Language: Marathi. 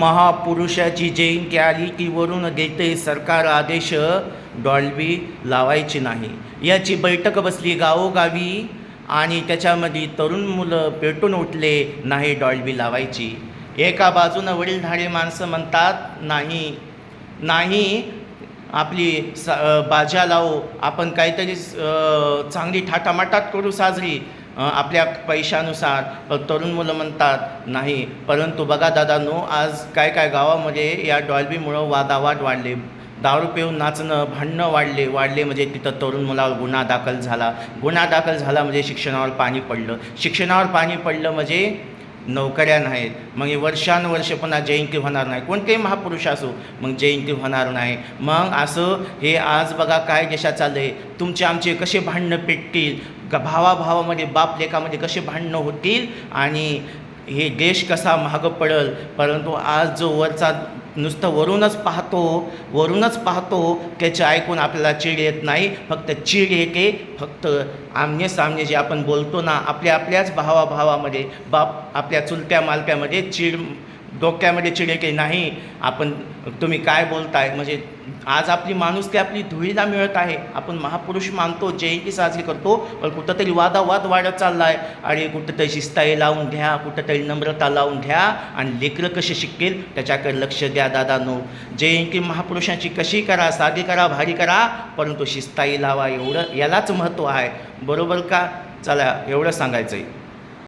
महापुरुषाची जयंती आली की वरून देते सरकार आदेश, डॉल्बी लावायची नाही. याची बैठक बसली गावोगावी आणि त्याच्यामध्ये तरुण मुलं पेटून उठले, नाही डॉल्बी लावायची. एका बाजूनं वडीलधारी माणसं म्हणतात नाही नाही, आपली बाजा लावू, आपण काहीतरी चांगली थाटामाटात करू साजरी आपल्या पैशानुसार. पण तरुण मुलं म्हणतात नाही. परंतु बघा दादांनो, आज काय काय गावामध्ये या डॉल्बीमुळं वादावाद वाढले, दारू पिऊन नाचणं, भांडणं वाढले म्हणजे तिथं तरुण मुलावर गुन्हा दाखल झाला म्हणजे शिक्षणावर पाणी पडलं म्हणजे नोकऱ्या नाहीत. मग हे वर्षानुवर्ष पुन्हा जयंती होणार नाही. कोणतेही महापुरुष असो, मग जयंती होणार नाही. मग असं हे आज बघा काय देशात चाललं आहे. तुमचे आमचे कसे भांडणं पेटतील, भावाभावामध्ये बाप लेकामध्ये कसे भांडणं होतील आणि हे देश कसा मागं पडेल. परंतु आज जो वरचा नुसतं वरूनच पाहतो त्याचे ऐकून आपल्याला चीड येत नाही. फक्त चीड येते फक्त आमने सामने जे आपण बोलतो ना, आपल्याच भावाभावामध्ये, बाप आपल्या चुलत्या मालक्यामध्ये डोक्यामध्ये चिड येते. नाही आपण तुम्ही काय बोलताय, म्हणजे आज आपली माणुसकी आपली धुळीला मिळत आहे. आपण महापुरुष मानतो, जयंती साजरी करतो, पण कुठंतरी वादावाद वाढत चालला आहे. आणि कुठंतरी शिस्ताई लावून घ्या, कुठंतरी नम्रता लावून घ्या आणि लेकरं कसे शिकेल त्याच्याकडे लक्ष द्या दादांनो. जयंती महापुरुषांची कशी करा, साधी करा, भारी करा, परंतु शिस्ताई लावा, एवढं यालाच महत्त्व आहे. बरोबर का? चला, एवढं सांगायचं आहे.